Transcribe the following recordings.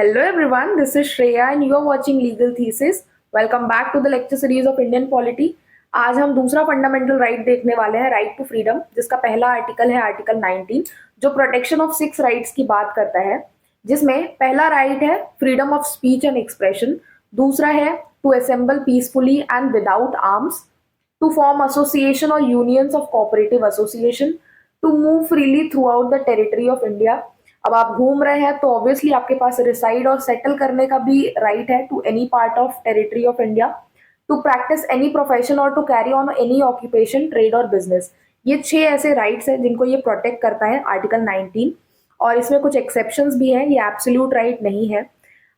Hello everyone, this is Shreya and you are watching Legal Thesis. Welcome back to the lecture series of Indian Polity. आज हम दूसरा fundamental right देखने वाले हैं, right to freedom, जिसका पहला article है आर्टिकल 19, जो प्रोटेक्शन ऑफ 6 राइट्स की बात करता है, जिसमें पहला राइट है freedom of speech and expression, दूसरा है to assemble peacefully and without arms, to form association और unions of cooperative association, to move freely throughout the territory of India. अब आप घूम रहे हैं तो ऑब्वियसली आपके पास रिसाइड और सेटल करने का भी राइट है to any part of territory of India, to practise any profession और to carry on any occupation, trade और बिजनेस। ये 6 ऐसे राइट्स हैं जिनको ये प्रोटेक्ट करता है आर्टिकल 19, और इसमें कुछ एक्सेप्शंस भी हैं, ये एब्सोल्यूट राइट नहीं है।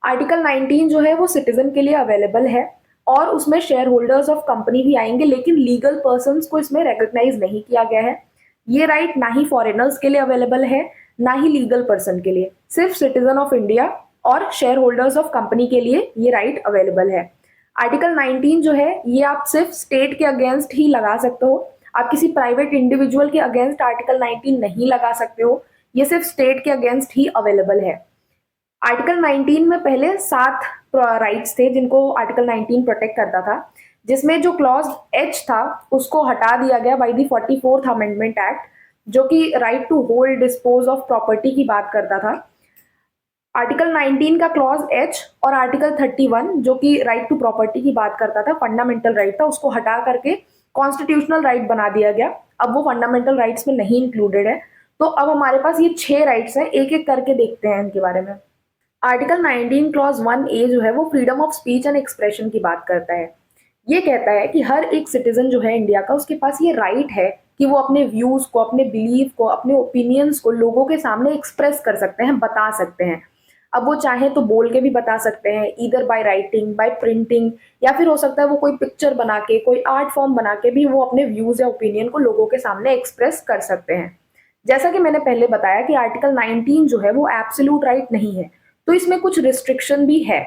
आर्टिकल 19 जो है वो सिटीजन के लिए अवेलेबल है और उसमें शेयर होल्डर्स ऑफ कंपनी भी आएंगे, लेकिन लीगल पर्सन को इसमें रिकॉग्नाइज नहीं किया गया है। ये राइट ना ही फॉरेनर्स के लिए अवेलेबल है ना ही लीगल पर्सन के लिए, सिर्फ सिटीजन ऑफ इंडिया और शेयर होल्डर्स ऑफ कंपनी के लिए ये राइट अवेलेबल है। आर्टिकल 19 जो है ये आप सिर्फ स्टेट के अगेंस्ट ही लगा सकते हो, आप किसी प्राइवेट इंडिविजुअल के अगेंस्ट आर्टिकल 19 नहीं लगा सकते हो, ये सिर्फ स्टेट के अगेंस्ट ही अवेलेबल है। आर्टिकल 19 में पहले 7 राइट्स थे जिनको आर्टिकल 19 प्रोटेक्ट करता था, जिसमें जो क्लॉज एच था उसको हटा दिया गया by the 44th amendment act, जो कि right to hold dispose of property की बात करता था। आर्टिकल 19 का क्लॉज एच और आर्टिकल 31 जो कि राइट टू प्रॉपर्टी की बात करता था, फंडामेंटल राइट था, उसको हटा करके कॉन्स्टिट्यूशनल राइट बना दिया गया। अब वो फंडामेंटल राइट्स में नहीं इंक्लूडेड है। तो अब हमारे पास ये 6 राइट्स हैं, एक एक करके देखते हैं इनके बारे में। आर्टिकल 19 क्लॉज 1A जो है वो freedom of speech and expression की बात करता है। ये कहता है कि हर एक सिटीजन जो है इंडिया का, उसके पास ये राइट है कि वो अपने व्यूज को, अपने बिलीफ को, अपने ओपिनियंस को लोगों के सामने एक्सप्रेस कर सकते हैं, बता सकते हैं। अब वो चाहे तो बोल के भी बता सकते हैं, either by writing, bye printing, या फिर हो सकता है वो कोई पिक्चर बना के, कोई आर्ट फॉर्म बना के भी वो अपने व्यूज या ओपिनियन को लोगों के सामने एक्सप्रेस कर सकते हैं। जैसा कि मैंने पहले बताया कि आर्टिकल 19 जो है वो एब्सोल्यूट राइट नहीं है, तो इसमें कुछ रिस्ट्रिक्शन भी है।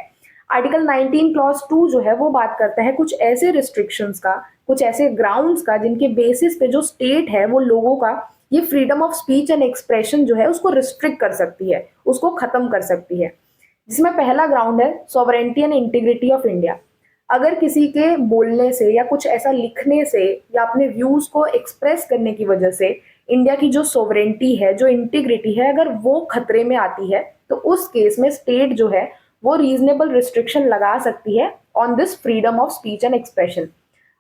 आर्टिकल 19 क्लॉज 2 जो है वो बात करता है कुछ ऐसे रिस्ट्रिक्शंस का, कुछ ऐसे ग्राउंड्स का जिनके बेसिस पे जो स्टेट है वो लोगों का ये freedom of speech and expression जो है उसको रिस्ट्रिक्ट कर सकती है, उसको खत्म कर सकती है। जिसमें पहला ग्राउंड है sovereignty and integrity of India. अगर किसी के बोलने से या कुछ ऐसा लिखने से या अपने व्यूज को एक्सप्रेस करने की वजह से इंडिया की जो सोवरेंटी है, जो इंटीग्रिटी है, अगर वो खतरे में आती है, तो उस केस में स्टेट जो है वो रीजनेबल रिस्ट्रिक्शन लगा सकती है on this freedom of speech and expression.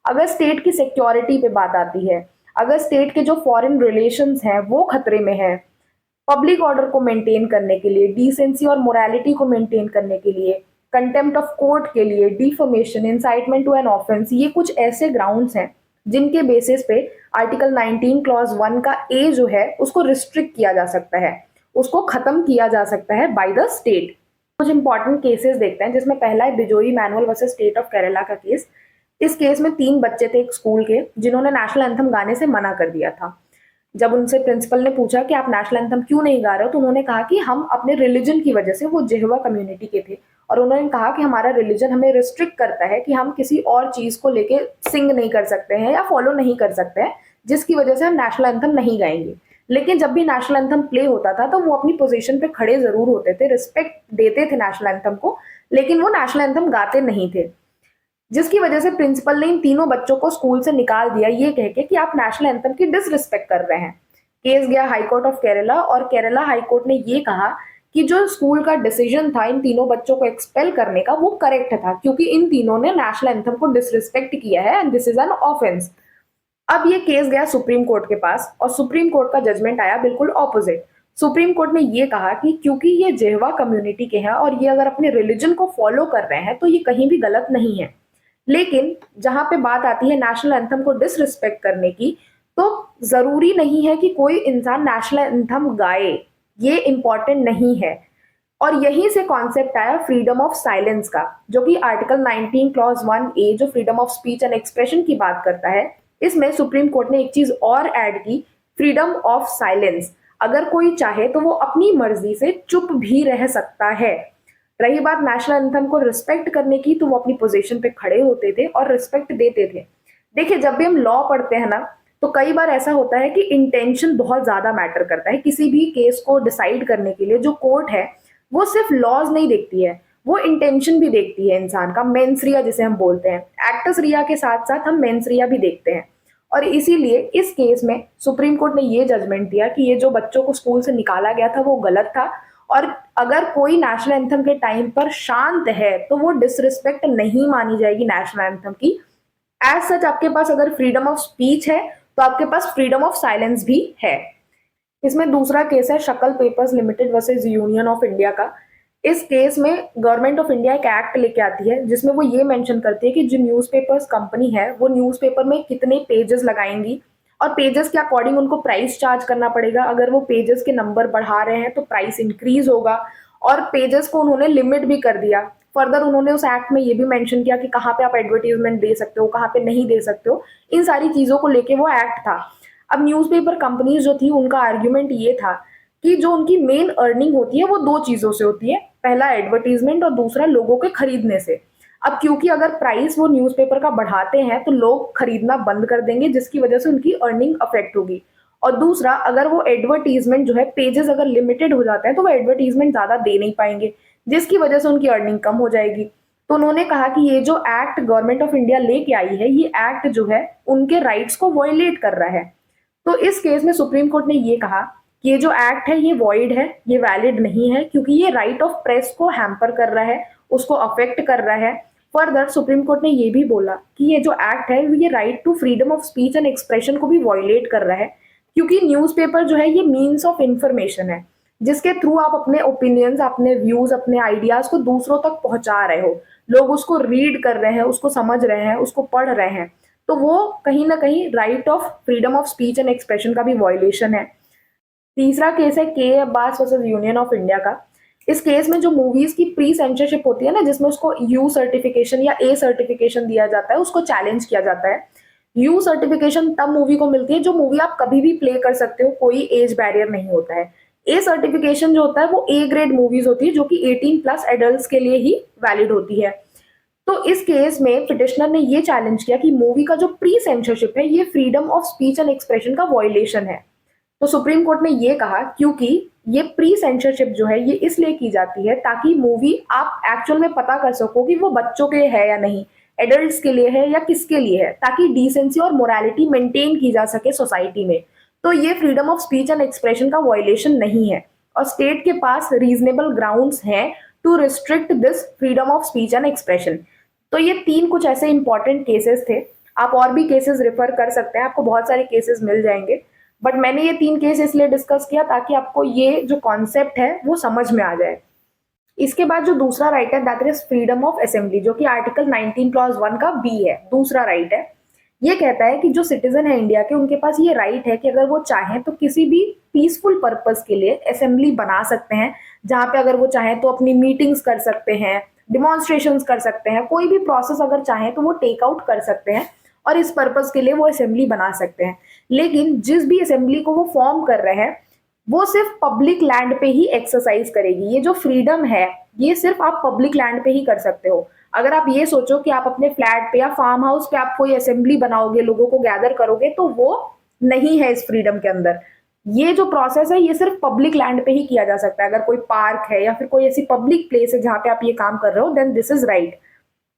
अगर स्टेट की सिक्योरिटी पे बात आती है, अगर स्टेट के जो फॉरेन रिलेशंस हैं वो खतरे में है, पब्लिक ऑर्डर को मेंटेन करने के लिए, डिसेंसी और मोरालिटी को मेंटेन करने के लिए, कंटेम्प्ट ऑफ कोर्ट के लिए, defamation, incitement to an offence, ये कुछ ऐसे ग्राउंड्स हैं जिनके बेसिस पे आर्टिकल 19 क्लॉज 1 का ए जो है उसको रिस्ट्रिक्ट किया जा सकता है, उसको खत्म किया जा सकता है बाय द स्टेट। कुछ इंपॉर्टेंट केसेस देखते हैं, जिसमें पहला है Bijoe Emmanuel versus state of Kerala का केस। इस केस में 3 बच्चे थे एक स्कूल के, जिन्होंने नेशनल एंथम गाने से मना कर दिया था। जब उनसे प्रिंसिपल ने पूछा कि आप नेशनल एंथम क्यों नहीं गा रहे हो, तो उन्होंने कहा कि हम अपने रिलीजन की वजह से, वो जेहवा कम्युनिटी के थे, और उन्होंने कहा कि हमारा रिलीजन हमें रिस्ट्रिक्ट करता है कि हम किसी और चीज को लेके सिंग नहीं कर सकते हैं या फॉलो नहीं कर सकते हैं, जिसकी वजह से हम नेशनल एंथम नहीं गाएंगे। लेकिन जब भी नेशनल एंथम प्ले होता था तो वो अपनी पोजीशन पे खड़े जरूर होते थे, रिस्पेक्ट देते थे नेशनल एंथम को, लेकिन वो नेशनल एंथम गाते नहीं थे, जिसकी वजह से प्रिंसिपल ने इन तीनों बच्चों को स्कूल से निकाल दिया, ये कह के कि आप नेशनल एंथम की डिसरिस्पेक्ट कर रहे हैं। केस गया हाई कोर्ट ऑफ केरला, और केरला हाई कोर्ट ने ये कहा कि जो स्कूल का डिसीजन था इन तीनों बच्चों को एक्सपेल करने का वो करेक्ट था, क्योंकि इन तीनों ने नेशनल एंथम को डिसरिस्पेक्ट किया है and this is an offence. अब ये केस गया सुप्रीम कोर्ट के पास, और सुप्रीम कोर्ट का जजमेंट आया बिल्कुल ऑपोजिट। सुप्रीम कोर्ट ने ये कहा कि क्योंकि ये जेहवा कम्युनिटी के हैं और ये अगर अपने रिलीजन को फॉलो कर रहे हैं तो ये कहीं भी गलत नहीं है, लेकिन जहां पे बात आती है नेशनल एंथम को डिसरिस्पेक्ट करने की, तो जरूरी नहीं है कि कोई इंसान नेशनल एंथम गाए, ये इंपॉर्टेंट नहीं है। और यहीं से कॉन्सेप्ट आया फ्रीडम ऑफ साइलेंस का, जो कि आर्टिकल 19 क्लॉज 1A जो freedom of speech and expression की बात करता है, इसमें सुप्रीम कोर्ट ने एक चीज और ऐड की, फ्रीडम ऑफ साइलेंस। अगर कोई चाहे तो वो अपनी मर्जी से चुप भी रह सकता है। रही बात नेशनल एंथम को रिस्पेक्ट करने की, तो वो अपनी पोजीशन पे खड़े होते थे और रिस्पेक्ट देते थे। देखिए, जब भी हम लॉ पढ़ते हैं ना, तो कई बार ऐसा होता है कि इंटेंशन बहुत ज्यादा मैटर करता है। किसी भी केस को डिसाइड करने के लिए जो कोर्ट है वो सिर्फ लॉज नहीं देखती है, वो इंटेंशन भी देखती है इंसान का, मेंस रिया जिसे हम बोलते हैं। एक्टस रिया के साथ साथ हम मेंस रिया भी देखते हैं। और इसीलिए इस केस में सुप्रीम कोर्ट ने ये जजमेंट दिया कि ये जो बच्चों को स्कूल से निकाला गया था वो गलत था, और अगर कोई नेशनल एंथम के टाइम पर शांत है तो वो डिसरिस्पेक्ट नहीं मानी जाएगी नेशनल एंथम की। एज सच आपके पास अगर फ्रीडम ऑफ स्पीच है तो आपके पास फ्रीडम ऑफ साइलेंस भी है। इसमें दूसरा केस है शकल papers limited versus union of India का। इस केस में गवर्नमेंट ऑफ इंडिया एक एक्ट लेके आती है जिसमें वो ये मेंशन करती है कि जो न्यूज़पेपर्स कंपनी है वो न्यूज़पेपर में कितने पेजेस लगाएंगी, और पेजेस के अकॉर्डिंग उनको प्राइस चार्ज करना पड़ेगा। अगर वो पेजेस के नंबर बढ़ा रहे हैं तो प्राइस इंक्रीज होगा, और पेजेस को उन्होंने लिमिट भी कर दिया। फर्दर उन्होंने उस एक्ट में ये भी मेंशन किया कि कहाँ पे आप एडवर्टीजमेंट दे सकते हो, कहाँ पे नहीं दे सकते हो। इन सारी चीज़ों को लेके वो एक्ट था। अब न्यूज़पेपर कंपनीज जो थी उनका आर्ग्यूमेंट ये था कि जो उनकी मेन अर्निंग होती है वो दो चीज़ों से होती है, पहला एडवर्टीजमेंट और दूसरा लोगों के खरीदने से। अब क्योंकि अगर प्राइस वो न्यूज़पेपर का बढ़ाते हैं तो लोग खरीदना बंद कर देंगे, जिसकी वजह से उनकी अर्निंग अफेक्ट होगी। और दूसरा, अगर वो एडवर्टीजमेंट जो है पेजेस अगर लिमिटेड हो जाते हैं तो वो एडवर्टीजमेंट ज़्यादा दे नहीं पाएंगे, जिसकी वजह से उनकी अर्निंग कम हो जाएगी। तो उन्होंने कहा कि ये जो एक्ट गवर्नमेंट ऑफ इंडिया लेके आई है, ये एक्ट जो है उनके राइट्स को वॉयलेट कर रहा है। तो इस केस में सुप्रीम कोर्ट ने ये कहा कि ये जो एक्ट है ये वॉइड है, ये वैलिड नहीं है, क्योंकि ये राइट ऑफ प्रेस को हैम्पर कर रहा है, उसको अफेक्ट कर रहा है। फर्दर सुप्रीम कोर्ट ने ये भी बोला कि ये जो एक्ट है ये right to freedom of speech and expression को भी वॉयलेट कर रहा है, क्योंकि न्यूज़पेपर जो है ये मीन्स ऑफ इंफॉर्मेशन है, जिसके थ्रू आप अपने ओपिनियंस, अपने व्यूज, अपने आइडियाज को दूसरों तक पहुंचा रहे हो। लोग उसको रीड कर रहे हैं, उसको समझ रहे हैं, उसको पढ़ रहे हैं। तो वो कहीं ना कहीं right of freedom of speech and expression का भी वॉयलेशन है। तीसरा केस है के Abbas versus union of India का। इस केस में जो मूवीज की प्री सेंसरशिप होती है ना, जिसमें उसको यू सर्टिफिकेशन या ए सर्टिफिकेशन दिया जाता है, उसको चैलेंज किया जाता है। यू सर्टिफिकेशन तब मूवी को मिलती है जो मूवी आप कभी भी प्ले कर सकते हो, कोई एज बैरियर नहीं होता है। ए सर्टिफिकेशन जो होता है वो ए ग्रेड मूवीज होती है, जो कि 18+ एडल्ट्स के लिए ही वैलिड होती है। तो इस केस में पिटिशनर ने ये चैलेंज किया कि मूवी का जो प्री सेंसरशिप है ये freedom of speech and expression का वॉयलेशन है। तो सुप्रीम कोर्ट ने ये कहा क्योंकि ये प्री सेंसरशिप जो है ये इसलिए की जाती है ताकि मूवी आप एक्चुअल में पता कर सको कि वो बच्चों के लिए है या नहीं, एडल्ट्स के लिए है या किसके लिए है, ताकि डिसेंसी और मोरालिटी मेंटेन की जा सके सोसाइटी में। तो ये freedom of speech and expression का वॉयलेशन नहीं है, और स्टेट के पास रीजनेबल ग्राउंड्स हैं to restrict this freedom of speech and expression. तो ये तीन कुछ ऐसे इंपॉर्टेंट केसेस थे। आप और भी केसेस रेफर कर सकते हैं, आपको बहुत सारे केसेस मिल जाएंगे, बट मैंने ये तीन केस इसलिए डिस्कस किया ताकि आपको ये जो कॉन्सेप्ट है वो समझ में आ जाए। इसके बाद जो दूसरा राइट है that is freedom of assembly, जो कि आर्टिकल 19 क्लॉज 1 का बी है, दूसरा राइट है। ये कहता है कि जो सिटीजन है इंडिया के, उनके पास ये राइट है कि अगर वो चाहें तो किसी भी पीसफुल पर्पस के लिए असेंबली बना सकते हैं, जहाँ पे अगर वो चाहें तो अपनी मीटिंग्स कर सकते हैं, डिमॉन्स्ट्रेशंस कर सकते हैं, कोई भी प्रोसेस अगर चाहें तो वो टेक आउट कर सकते हैं, और इस पर्पस के लिए वो असेंबली बना सकते हैं। लेकिन जिस भी असेंबली को वो फॉर्म कर रहे हैं वो सिर्फ पब्लिक लैंड पे ही एक्सरसाइज करेगी। ये जो फ्रीडम है ये सिर्फ आप पब्लिक लैंड पे ही कर सकते हो। अगर आप ये सोचो कि आप अपने फ्लैट पे या फार्म हाउस पे आप कोई असेंबली बनाओगे, लोगों को गैदर करोगे, तो वो नहीं है इस फ्रीडम के अंदर। ये जो प्रोसेस है ये सिर्फ पब्लिक लैंड पे ही किया जा सकता है। अगर कोई पार्क है या फिर कोई ऐसी पब्लिक प्लेस है जहां पे आप ये काम कर रहे हो, देन दिस इज राइट।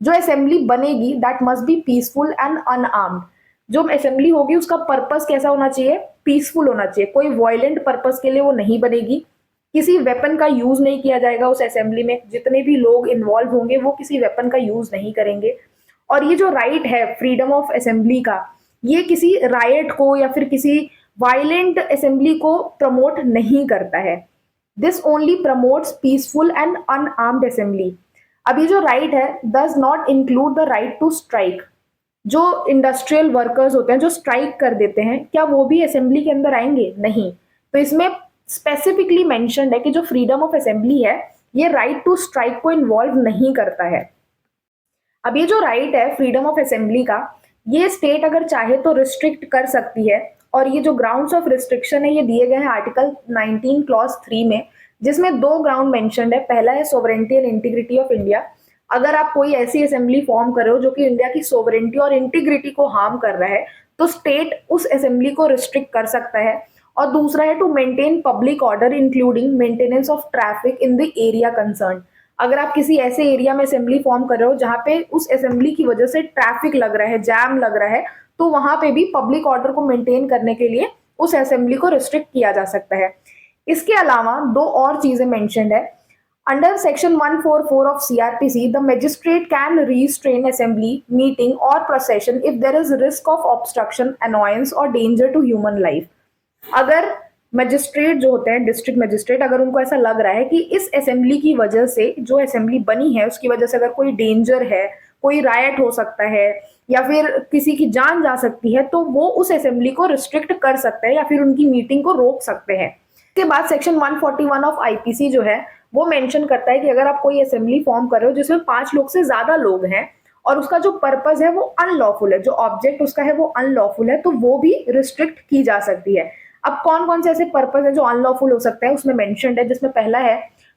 जो असेंबली बनेगी that must be peaceful and unarmoured. जो असेंबली होगी उसका पर्पस कैसा होना चाहिए? पीसफुल होना चाहिए। कोई वायलेंट पर्पस के लिए वो नहीं बनेगी। किसी वेपन का यूज नहीं किया जाएगा उस असेंबली में। जितने भी लोग इन्वॉल्व होंगे वो किसी वेपन का यूज नहीं करेंगे। और ये जो राइट है फ्रीडम ऑफ असेंबली का, ये किसी राइट को या फिर किसी वायलेंट असेंबली को प्रमोट नहीं करता है। This only promotes peaceful and unarmed assembly. अब ये जो राइट है does not include the right to strike. जो इंडस्ट्रियल वर्कर्स होते हैं जो स्ट्राइक कर देते हैं, क्या वो भी असेंबली के अंदर आएंगे? नहीं। तो इसमें स्पेसिफिकली मेंशन्ड है कि जो फ्रीडम ऑफ असेंबली है ये राइट टू स्ट्राइक को इन्वॉल्व नहीं करता है। अब ये जो राइट है फ्रीडम ऑफ असेंबली का, ये स्टेट अगर चाहे तो रिस्ट्रिक्ट कर सकती है, और ये जो ग्राउंड्स ऑफ रिस्ट्रिक्शन है ये दिए गए हैं आर्टिकल 19 क्लॉज 3 में, जिसमें दो ग्राउंड मेंशन्ड है। पहला है sovereignty and integrity of India. अगर आप कोई ऐसी असेंबली फॉर्म कर रहे हो जो कि इंडिया की सोवरेंटी और इंटीग्रिटी को हार्म कर रहा है, तो स्टेट उस असेंबली को रिस्ट्रिक्ट कर सकता है। और दूसरा है to maintain public order including maintenance of traffic in the area concern. अगर आप किसी ऐसे एरिया में असेंबली फॉर्म कर रहे हो जहां पे उस असेंबली की वजह से ट्रैफिक लग रहा है, जैम लग रहा है, तो वहां पे भी पब्लिक ऑर्डर को मेंटेन करने के लिए उस असेंबली को रिस्ट्रिक्ट किया जा सकता है। इसके अलावा दो और चीजें मेंशन्ड है। Under section 144 of CrPC, the magistrate can restrain assembly, meeting or procession if there is risk of obstruction, annoyance or danger to human life। अगर मजिस्ट्रेट जो होते हैं, डिस्ट्रिक्ट मजिस्ट्रेट, अगर उनको ऐसा लग रहा है कि इस असेंबली की वजह से, जो असेंबली बनी है उसकी वजह से अगर कोई डेंजर है, कोई रायट हो सकता है या फिर किसी की जान जा सकती है, तो वो उस असेंबली को रिस्ट्रिक्ट कर सकते हैं या फिर उनकी मीटिंग को रोक सकते हैं। इसके बाद सेक्शन 141 ऑफ आईपीसी जो है वो मेंशन करता है कि अगर आप कोई असेंबली फॉर्म कर रहे हो जिसमें 5 लोग से ज्यादा लोग हैं और उसका जो पर्पज है वो अनलॉफुल है, जो ऑब्जेक्ट उसका है वो अनलॉफुल है, तो वो भी रिस्ट्रिक्ट की जा सकती है। अब कौन कौन से ऐसे पर्पज है जो अनलॉफुल हो सकते हैं उसमें मेंशन्ड है, जिसमें पहला है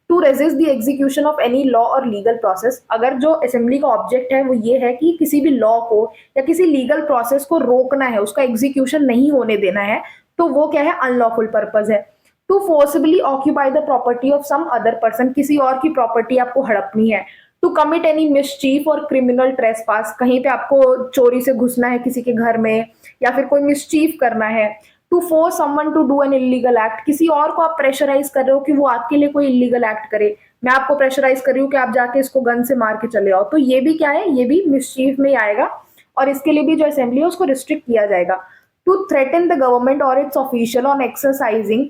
to resist the execution of any law और लीगल प्रोसेस। अगर जो असेंबली का ऑब्जेक्ट है वो ये है कि किसी भी लॉ को या किसी लीगल प्रोसेस को रोकना है, उसका एग्जीक्यूशन नहीं होने देना है, तो वो क्या है, अनलॉफुल पर्पज है। To forcibly occupy the property of some other person, किसी और की प्रॉपर्टी आपको हड़पनी है। टू कमिट एनी मिसचीफ और क्रिमिनल ट्रेसपास, कहीं पे आपको चोरी से घुसना है किसी के घर में या फिर कोई मिसचीफ करना है। To force someone to do an illegal act, किसी और को आप प्रेशराइज कर रहे हो कि वो आपके लिए कोई इलीगल एक्ट करे। मैं आपको प्रेशराइज कर रही हूँ कि आप जाके इसको गन से मार के चले आओ, तो ये भी क्या है, ये भी मिसचीफ में आएगा और इसके लिए भी जो असेंबली है उसको रिस्ट्रिक्ट किया जाएगा। टू थ्रेटन द गवर्नमेंट और it's official on exercising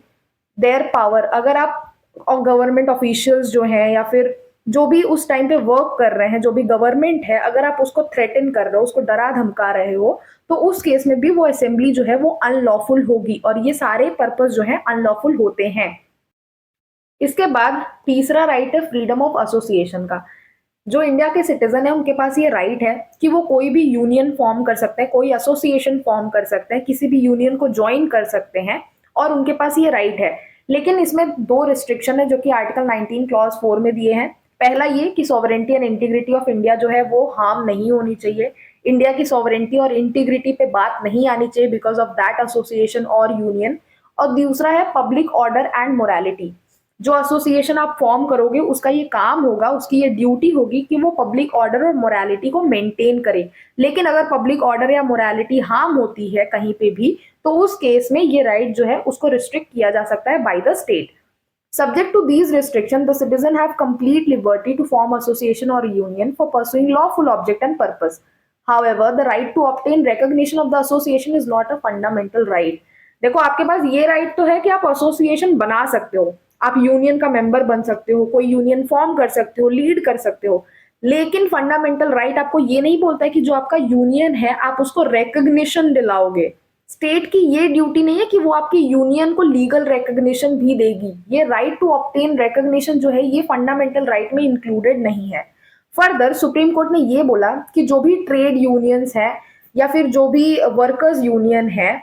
their power, अगर आप गवर्नमेंट ऑफिशियल्स जो हैं या फिर जो भी उस टाइम पे वर्क कर रहे हैं, जो भी गवर्नमेंट है, अगर आप उसको थ्रेटन कर रहे हो, उसको डरा धमका रहे हो, तो उस केस में भी वो असेंबली जो है वो अनलॉफुल होगी और ये सारे पर्पस जो है अनलॉफुल होते हैं। इसके बाद तीसरा राइट है फ्रीडम ऑफ एसोसिएशन का। जो इंडिया के सिटीजन है उनके पास ये राइट है कि वो कोई भी यूनियन फॉर्म कर सकते हैं, कोई एसोसिएशन फॉर्म कर सकते हैं, किसी भी यूनियन को ज्वाइन कर सकते हैं और उनके पास ये राइट है। लेकिन इसमें दो रिस्ट्रिक्शन है जो कि आर्टिकल 19 क्लॉज 4 में दिए हैं। पहला ये कि sovereignty and integrity of India जो है वो हार्म नहीं होनी चाहिए, इंडिया की सॉवरेंटी और इंटीग्रिटी पे बात नहीं आनी चाहिए बिकॉज ऑफ दैट एसोसिएशन और यूनियन। और दूसरा है पब्लिक ऑर्डर एंड मोरालिटी, जो एसोसिएशन आप फॉर्म करोगे उसका ये काम होगा, उसकी ये ड्यूटी होगी कि वो पब्लिक ऑर्डर और मोरालिटी को मेंटेन करे। लेकिन अगर पब्लिक ऑर्डर या मोरालिटी हार्म होती है कहीं पे भी, तो उस केस में ये राइट जो है उसको रिस्ट्रिक्ट किया जा सकता है by the state. Subject to these restrictions, the citizen have complete liberty to form association or union for pursuing lawful object and purpose. However, the right to obtain recognition of the association is not a fundamental right. देखो आपके पास ये right तो है कि आप association बना सकते हो, आप यूनियन का मेंबर बन सकते हो, कोई यूनियन फॉर्म कर सकते हो, लीड कर सकते हो, लेकिन फंडामेंटल राइट आपको ये नहीं बोलता है कि जो आपका यूनियन है आप उसको रिकग्निशन दिलाओगे। स्टेट की ये ड्यूटी नहीं है कि वो आपकी यूनियन को लीगल रिकग्निशन भी देगी। ये राइट टू ऑब्टेन रिकग्निशन जो है ये फंडामेंटल राइट में इंक्लूडेड नहीं है। फर्दर सुप्रीम कोर्ट ने ये बोला कि जो भी ट्रेड यूनियंस है या फिर जो भी वर्कर्स यूनियन है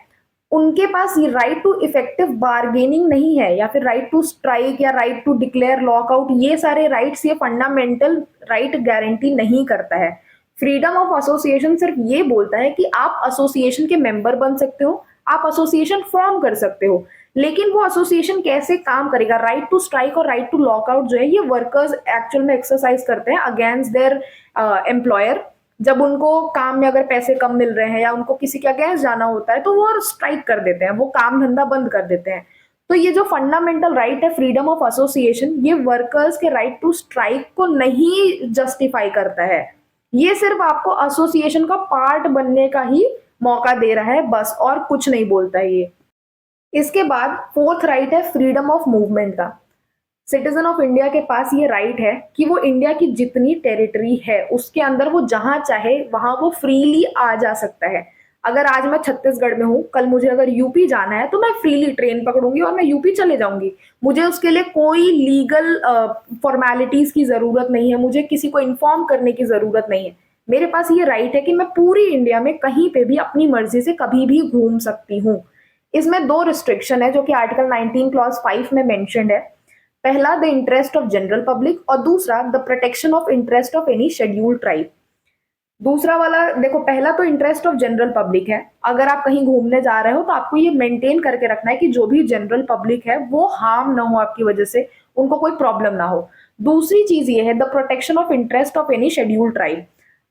उनके पास ये राइट टू इफेक्टिव बार्गेनिंग नहीं है या फिर राइट टू स्ट्राइक या राइट टू डिक्लेयर लॉकआउट, ये सारे राइट्स ये फंडामेंटल राइट गारंटी नहीं करता है। फ्रीडम ऑफ एसोसिएशन सिर्फ ये बोलता है कि आप एसोसिएशन के मेंबर बन सकते हो, आप एसोसिएशन फॉर्म कर सकते हो, लेकिन वो एसोसिएशन कैसे काम करेगा, राइट टू स्ट्राइक और राइट टू लॉकआउट जो है ये वर्कर्स एक्चुअल में एक्सरसाइज करते हैं अगेंस्ट देयर एम्प्लॉयर। जब उनको काम में अगर पैसे कम मिल रहे हैं या उनको किसी के अगेंस्ट जाना होता है तो वो स्ट्राइक कर देते हैं, वो काम धंधा बंद कर देते हैं। तो ये जो फंडामेंटल राइट है फ्रीडम ऑफ एसोसिएशन, ये वर्कर्स के राइट टू स्ट्राइक को नहीं जस्टिफाई करता है, ये सिर्फ आपको एसोसिएशन का पार्ट बनने का ही मौका दे रहा है बस, और कुछ नहीं बोलता है ये। इसके बाद फोर्थ राइट है फ्रीडम ऑफ मूवमेंट का। सिटीजन ऑफ इंडिया के पास ये राइट है कि वो इंडिया की जितनी टेरिटरी है उसके अंदर वो जहां चाहे वहां वो फ्रीली आ जा सकता है। अगर आज मैं छत्तीसगढ़ में हूँ, कल मुझे अगर यूपी जाना है तो मैं फ्रीली ट्रेन पकड़ूंगी और मैं यूपी चले जाऊंगी, मुझे उसके लिए कोई लीगल फॉर्मेलिटीज की जरूरत नहीं है, मुझे किसी को इन्फॉर्म करने की जरूरत नहीं है। मेरे पास ये राइट है कि मैं पूरी इंडिया में कहीं पे भी अपनी मर्जी से कभी भी घूम सकती हूँ। इसमें दो रिस्ट्रिक्शन है जो कि आर्टिकल 19 क्लॉज 5 में मेंशन्ड है। पहला the interest of general public और दूसरा the protection of interest of any scheduled tribe. दूसरा वाला देखो, पहला तो इंटरेस्ट ऑफ जनरल पब्लिक है। अगर आप कहीं घूमने जा रहे हो तो आपको ये मेंटेन करके रखना है कि जो भी जनरल पब्लिक है वो हार्म ना हो आपकी वजह से, उनको कोई प्रॉब्लम ना हो। दूसरी चीज ये है the protection of interest of any scheduled tribe.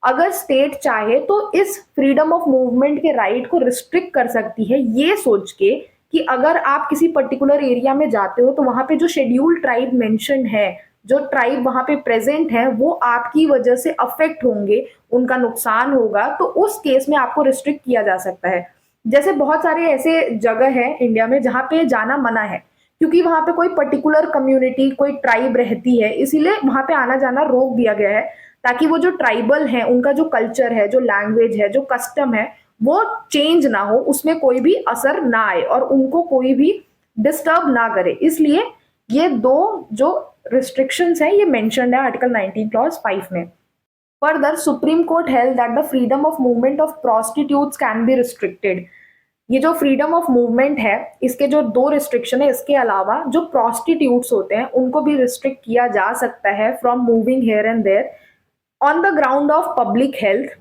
अगर स्टेट चाहे तो इस फ्रीडम ऑफ मूवमेंट के राइट को रिस्ट्रिक्ट कर सकती है, ये सोच के कि अगर आप किसी पर्टिकुलर एरिया में जाते हो तो वहां पे जो शेड्यूल्ड ट्राइब मेंशन है, जो ट्राइब वहां पे प्रेजेंट है, वो आपकी वजह से अफेक्ट होंगे, उनका नुकसान होगा, तो उस केस में आपको रिस्ट्रिक्ट किया जा सकता है। जैसे बहुत सारे ऐसे जगह है इंडिया में जहां पे जाना मना है, क्योंकि वहां पे कोई पर्टिकुलर कम्युनिटी, कोई ट्राइब रहती है, इसीलिए वहां पे आना जाना रोक दिया गया है, ताकि वो जो ट्राइबल है उनका जो कल्चर है, जो लैंग्वेज है, जो कस्टम है, वो चेंज ना हो, उसमें कोई भी असर ना आए और उनको कोई भी डिस्टर्ब ना करे। इसलिए ये दो जो रिस्ट्रिक्शंस है ये मेंशन्ड है आर्टिकल 19 क्लॉज 5 में। Further supreme court held that the freedom of movement of prostitutes can be restricted. ये जो फ्रीडम ऑफ मूवमेंट है, इसके जो दो रिस्ट्रिक्शन है, इसके अलावा जो प्रोस्टिट्यूट्स होते हैं उनको भी रिस्ट्रिक्ट किया जा सकता है from moving here and there on the ground of public health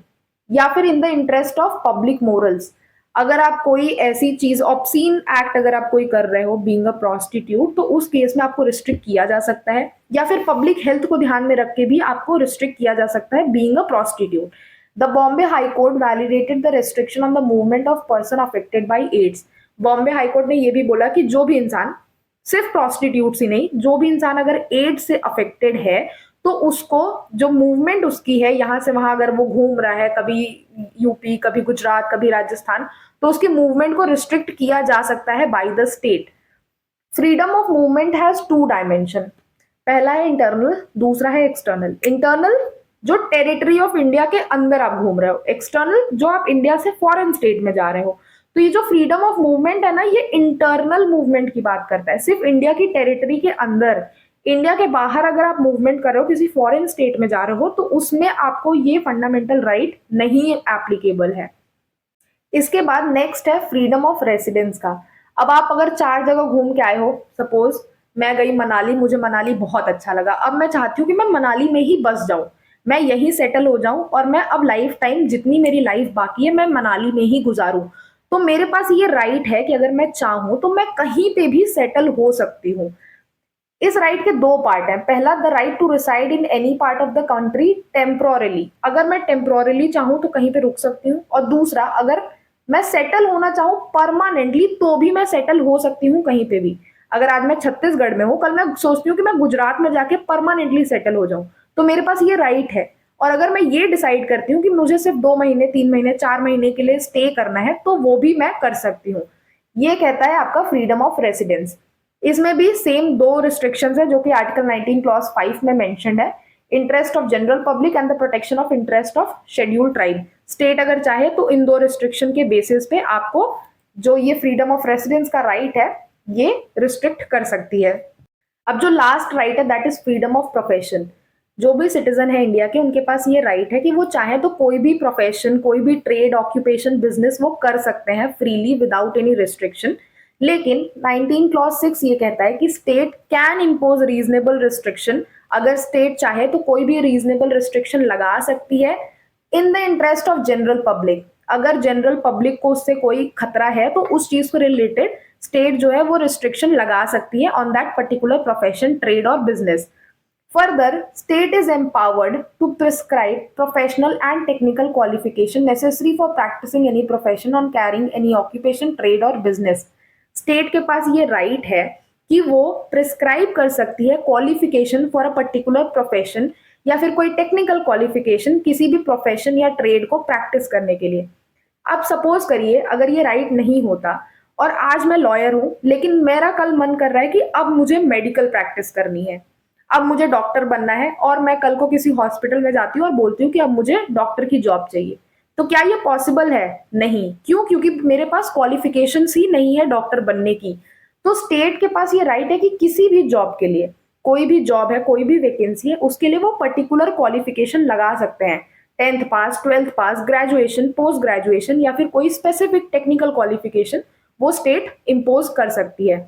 या फिर in the interest of public morals. अगर आप कोई ऐसी चीज, ऑब्सीन एक्ट अगर आप कोई कर रहे हो बीइंग अ प्रोस्टिट्यूट, तो उस केस में आपको रिस्ट्रिक्ट किया जा सकता है, या फिर पब्लिक हेल्थ को ध्यान में रख के भी आपको रिस्ट्रिक्ट किया जा सकता है being a prostitute. The Bombay high court validated the restriction on the movement of person affected by AIDS. Bombay high court ने यह भी बोला कि जो भी इंसान, सिर्फ प्रोस्टिट्यूट्स ही नहीं, जो भी इंसान अगर एड्स से अफेक्टेड है तो उसको जो मूवमेंट उसकी है यहां से वहां, अगर वो घूम रहा है कभी यूपी, कभी गुजरात, कभी राजस्थान, तो उसकी मूवमेंट को रिस्ट्रिक्ट किया जा सकता है by the state. Freedom of movement has two dimension. पहला है इंटरनल, दूसरा है एक्सटर्नल। इंटरनल जो टेरिटरी ऑफ इंडिया के अंदर आप घूम रहे हो, एक्सटर्नल जो आप इंडिया से फॉरेन स्टेट में जा रहे हो। तो ये जो फ्रीडम ऑफ मूवमेंट है ना, ये इंटरनल मूवमेंट की बात करता है, सिर्फ इंडिया की टेरिटरी के अंदर। इंडिया के बाहर अगर आप मूवमेंट कर रहे हो, किसी फॉरेन स्टेट में जा रहे हो, तो उसमें आपको ये फंडामेंटल राइट नहीं एप्लीकेबल है। इसके बाद नेक्स्ट है फ्रीडम ऑफ रेसिडेंस का। अब आप अगर 4 जगह घूम के आए हो, सपोज मैं गई मनाली, मुझे मनाली बहुत अच्छा लगा, अब मैं चाहती हूँ कि मैं मनाली में ही बस जाऊं, मैं यही सेटल हो जाऊं और मैं अब लाइफ टाइम जितनी मेरी लाइफ बाकी है मैं मनाली में ही गुजारूं। तो मेरे पास ये राइट है कि अगर मैं चाहूं तो मैं कहीं पे भी सेटल हो सकती हूँ। इस राइट के दो पार्ट हैं। पहला, the right to reside in any part of the country temporally, अगर मैं टेम्पोरली चाहूं तो कहीं पे रुक सकती हूँ। और दूसरा, अगर मैं सेटल होना चाहूँ परमानेंटली तो भी मैं सेटल हो सकती हूँ कहीं पे भी। अगर आज मैं छत्तीसगढ़ में हूँ, कल मैं सोचती हूँ कि मैं गुजरात में जाके परमानेंटली सेटल हो जाऊं, तो मेरे पास ये राइट है। और अगर मैं ये डिसाइड करती हूँ कि मुझे सिर्फ 2 महीने, 3 महीने, 4 महीने के लिए स्टे करना है, तो वो भी मैं कर सकती हूँ। ये कहता है आपका फ्रीडम ऑफ रेसिडेंस। इसमें भी सेम दो रिस्ट्रिक्शंस है जो कि आर्टिकल 19 क्लॉज 5 में मेंशन्ड है। Interest of general public and the protection of interest of scheduled tribe. State अगर चाहे तो इन दो रिस्ट्रिक्शन के बेसिस पे आपको जो ये फ्रीडम ऑफ रेसिडेंस का राइट है ये रिस्ट्रिक्ट कर सकती है। अब जो लास्ट राइट है that is freedom of profession. जो भी सिटीजन है इंडिया के, उनके पास ये राइट है कि वो चाहे तो कोई भी प्रोफेशन, कोई भी ट्रेड, ऑक्यूपेशन, बिजनेस वो कर सकते हैं फ्रीली विदाउट एनी रिस्ट्रिक्शन। लेकिन 19 क्लॉज 6 ये कहता है कि state can impose reasonable restriction. अगर स्टेट चाहे तो कोई भी रीजनेबल रिस्ट्रिक्शन लगा सकती है इन the interest of general public. अगर जनरल पब्लिक को उससे कोई खतरा है तो उस चीज को रिलेटेड स्टेट जो है वो रिस्ट्रिक्शन लगा सकती है on that particular profession, trade और business. Further, state is empowered to prescribe professional and technical qualification necessary for practicing any profession or carrying any occupation, trade or business. State के पास ये right है कि वो prescribe कर सकती है qualification for a particular profession या फिर कोई technical qualification किसी भी profession या trade को practice करने के लिए। अब सपोज करिए अगर ये राइट नहीं होता और आज मैं लॉयर हूं, लेकिन मेरा कल मन कर रहा है कि अब मुझे मेडिकल प्रैक्टिस करनी है, अब मुझे डॉक्टर बनना है, और मैं कल को किसी हॉस्पिटल में जाती हूँ और बोलती हूँ कि अब मुझे डॉक्टर की जॉब चाहिए, तो क्या ये पॉसिबल है? नहीं। क्यों? क्योंकि मेरे पास क्वालिफिकेशंस ही नहीं है डॉक्टर बनने की। तो स्टेट के पास ये राइट है कि किसी भी जॉब के लिए, कोई भी जॉब है, कोई भी वैकेंसी है, उसके लिए वो पर्टिकुलर क्वालिफिकेशन लगा सकते हैं। 10th पास, 12th पास, ग्रेजुएशन, पोस्ट ग्रेजुएशन या फिर कोई स्पेसिफिक टेक्निकल क्वालिफिकेशन वो स्टेट इम्पोज कर सकती है।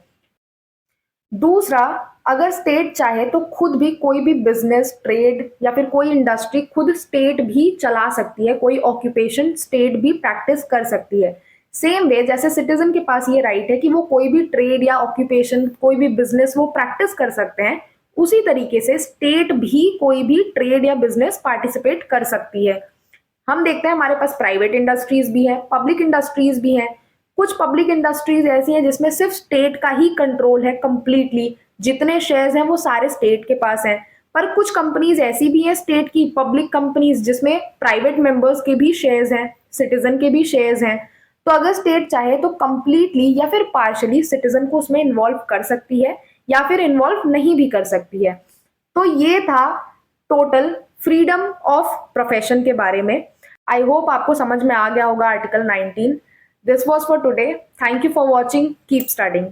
दूसरा, अगर स्टेट चाहे तो खुद भी कोई भी बिजनेस, ट्रेड या फिर कोई इंडस्ट्री खुद स्टेट भी चला सकती है, कोई ऑक्यूपेशन स्टेट भी प्रैक्टिस कर सकती है। सेम वे जैसे सिटीजन के पास ये राइट है कि वो कोई भी ट्रेड या ऑक्यूपेशन, कोई भी बिजनेस वो प्रैक्टिस कर सकते हैं, उसी तरीके से स्टेट भी कोई भी ट्रेड या बिजनेस पार्टिसिपेट कर सकती है। हम देखते हैं हमारे पास प्राइवेट इंडस्ट्रीज भी है, पब्लिक इंडस्ट्रीज भी हैं। कुछ पब्लिक इंडस्ट्रीज ऐसी हैं जिसमें सिर्फ स्टेट का ही कंट्रोल है कंप्लीटली, जितने शेयर्स हैं वो सारे स्टेट के पास हैं। पर कुछ कंपनीज ऐसी भी हैं स्टेट की, पब्लिक कंपनीज, जिसमें प्राइवेट मेंबर्स के भी शेयर्स हैं, सिटीजन के भी शेयर्स हैं। तो अगर स्टेट चाहे तो कंप्लीटली या फिर पार्शली सिटीजन को उसमें इन्वॉल्व कर सकती है, या फिर इन्वॉल्व नहीं भी कर सकती है। तो ये था टोटल फ्रीडम ऑफ प्रोफेशन के बारे में। आई होप आपको समझ में आ गया होगा article 19। This was for today. Thank you for watching. Keep studying.